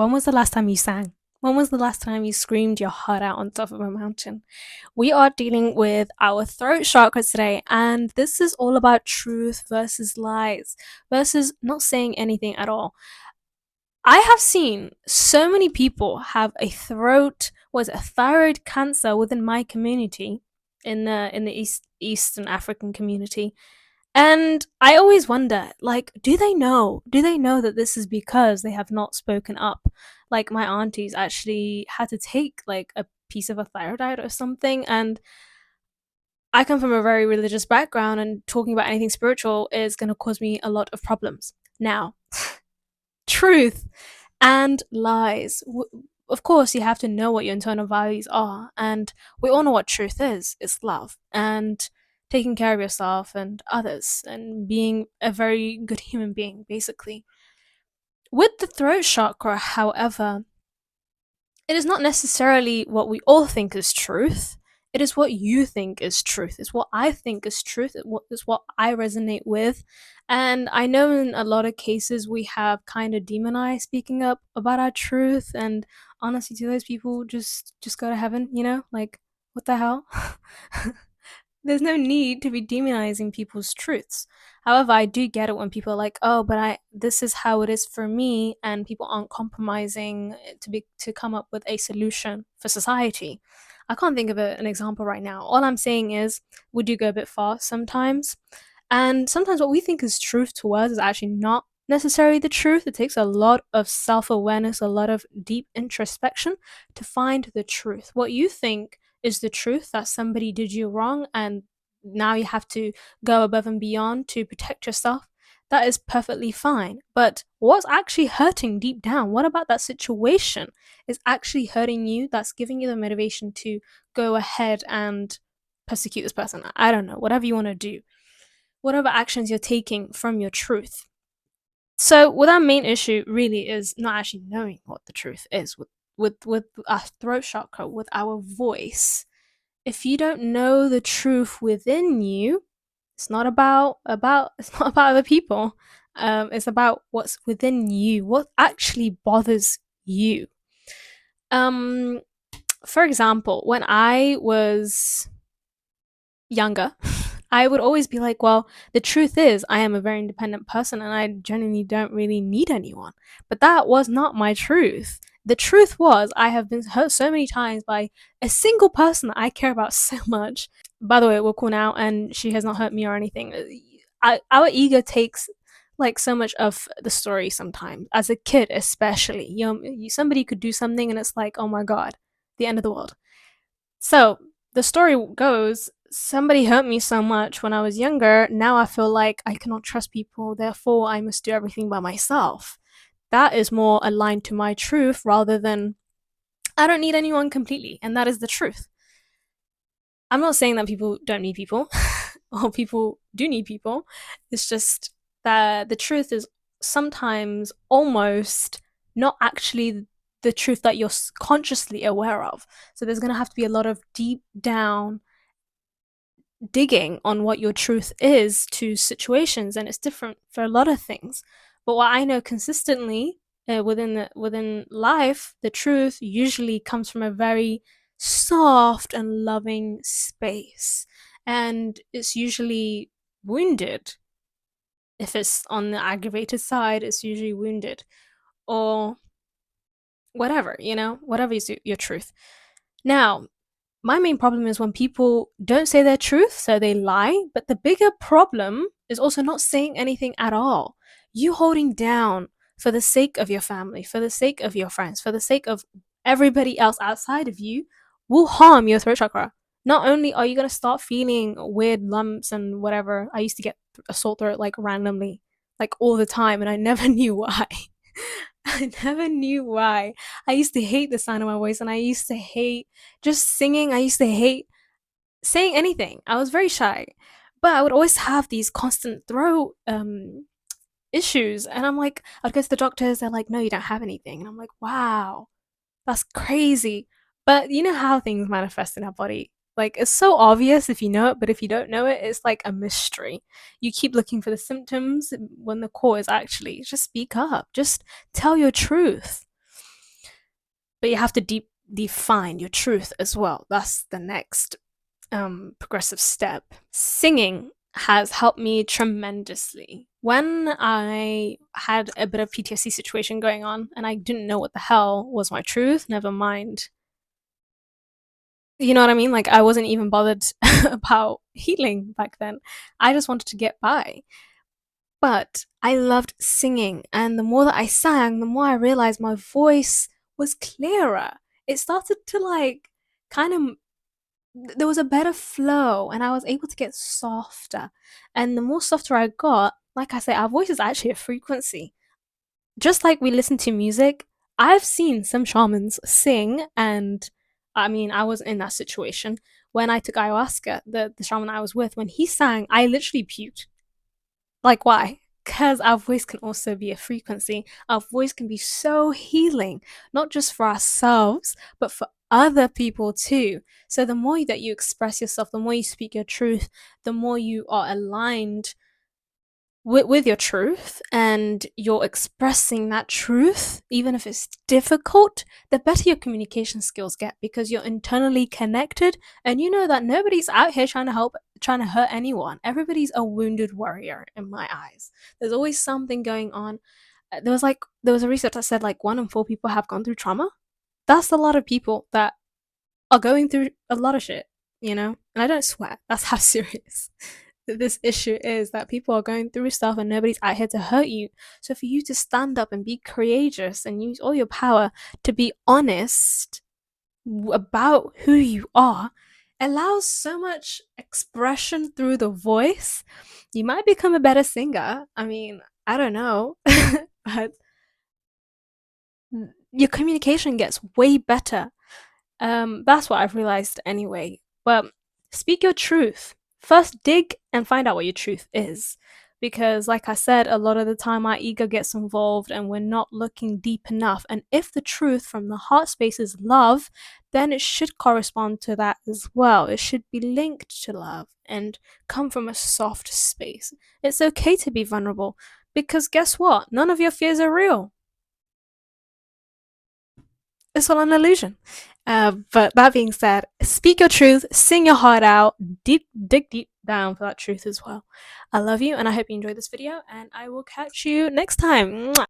When was the last time you sang? When was the last time you screamed your heart out on top of a mountain? We are dealing with our throat chakra today, and this is all about truth versus lies versus not saying anything at all. I have seen so many people have a thyroid cancer within my community, in the Eastern African community, and I always wonder, like, do they know? Do they know that this is because they have not spoken up? Like, my aunties actually had to take like a piece of a thyroid or something, and I come from a very religious background, and talking about anything spiritual is going to cause me a lot of problems. Now, truth and lies. Of course, you have to know what your internal values are, and we all know what truth is. It's love and taking care of yourself and others, and being a very good human being, basically. With the throat chakra, however, it is not necessarily what we all think is truth. It is what you think is truth. It's what I think is truth. It's what I resonate with. And I know in a lot of cases we have kind of demonized speaking up about our truth. And honestly, to those people, just go to heaven. Like, what the hell? There's no need to be demonizing people's truths. However, I do get it when people are like, "Oh, but I this is how it is for me," and people aren't compromising to come up with a solution for society. I can't think of an example right now. All I'm saying is we do go a bit far sometimes, and sometimes what we think is truth to us is actually not necessarily the truth. It takes a lot of self awareness, a lot of deep introspection to find the truth. What you think is the truth that somebody did you wrong and now you have to go above and beyond to protect yourself. That is perfectly fine. But what's actually hurting deep down? What about that situation is actually hurting you that's giving you the motivation to go ahead and persecute this person? I don't know, whatever you want to do, whatever actions you're taking from your truth. So, what our main issue really is not actually knowing what the truth is with our throat chakra, with our voice. If you don't know the truth within you, it's not about other people. It's about what's within you, what actually bothers you. Um, for example, when I was younger, I would always be like, well, the truth is, I am a very independent person and I genuinely don't really need anyone. But that was not my truth. The truth was, I have been hurt so many times by a single person that I care about so much. By the way, we're cool now, and she has not hurt me or anything. Our ego takes like so much of the story sometimes. As a kid, especially, somebody could do something, and it's like, oh my god, the end of the world. So the story goes, somebody hurt me so much when I was younger. Now I feel like I cannot trust people, therefore I must do everything by myself. That is more aligned to my truth rather than I don't need anyone completely, and that is the truth. I'm not saying that people don't need people or people do need people. It's just that the truth is sometimes almost not actually the truth that you're consciously aware of. So there's going to have to be a lot of deep down digging on what your truth is to situations, and it's different for a lot of things. But what I know consistently, within life, the truth usually comes from a very soft and loving space, and it's usually wounded. If it's on the aggravated side, it's usually wounded, or whatever, whatever is your truth. Now, my main problem is when people don't say their truth, so they lie. But the bigger problem is also not saying anything at all. You holding down for the sake of your family, for the sake of your friends, for the sake of everybody else outside of you will harm your throat chakra. Not only are you going to start feeling weird lumps and whatever, I used to get a sore throat like randomly, like all the time, and I never knew why. I never knew why. I used to hate the sound of my voice, and I used to hate just singing. I used to hate saying anything. I was very shy, but I would always have these constant throat issues, and I'm like, I'd go to the doctors. They're like, "No, you don't have anything," and I'm like, "Wow, that's crazy." But you know how things manifest in our body. Like, it's so obvious if you know it, but if you don't know it, it's like a mystery. You keep looking for the symptoms when the core is actually just speak up, just tell your truth. but you have to define your truth as well. That's the next progressive step. Singing has helped me tremendously. When I had a bit of PTSD situation going on and I didn't know what the hell was my truth, never mind. You know what I mean? Like, I wasn't even bothered about healing back then. I just wanted to get by. But I loved singing, and the more that I sang, the more I realized my voice was clearer. It started to like kind of there was a better flow and I was able to get softer. And the more softer I got, like I say, our voice is actually a frequency. Just like we listen to music, I've seen some shamans sing, and I mean, I was in that situation when I took ayahuasca. The shaman I was with, when he sang, I literally puked. Like, why? Because our voice can also be a frequency. Our voice can be so healing, not just for ourselves, but for other people too. So, the more that you express yourself, the more you speak your truth, the more you are aligned with your truth and you're expressing that truth, even if it's difficult, the better your communication skills get because you're internally connected and you know that nobody's out here trying to hurt anyone. Everybody's a wounded warrior in my eyes. There's always something going on. There was a research that said like 1 in 4 people have gone through trauma. That's a lot of people that are going through a lot of shit, you know? And I don't sweat. That's how serious this issue is, that people are going through stuff and nobody's out here to hurt you. So for you to stand up and be courageous and use all your power to be honest about who you are allows so much expression through the voice. You might become a better singer. I mean, I don't know. But your communication gets way better. That's what I've realized anyway. But speak your truth. First, dig and find out what your truth is. Because, like I said, a lot of the time our ego gets involved and we're not looking deep enough. And if the truth from the heart space is love, then it should correspond to that as well. It should be linked to love and come from a soft space. It's okay to be vulnerable because guess what? None of your fears are real. It's all an illusion. But that being said, speak your truth, sing your heart out, dig deep down for that truth as well. I love you and I hope you enjoyed this video and I will catch you next time. Mwah.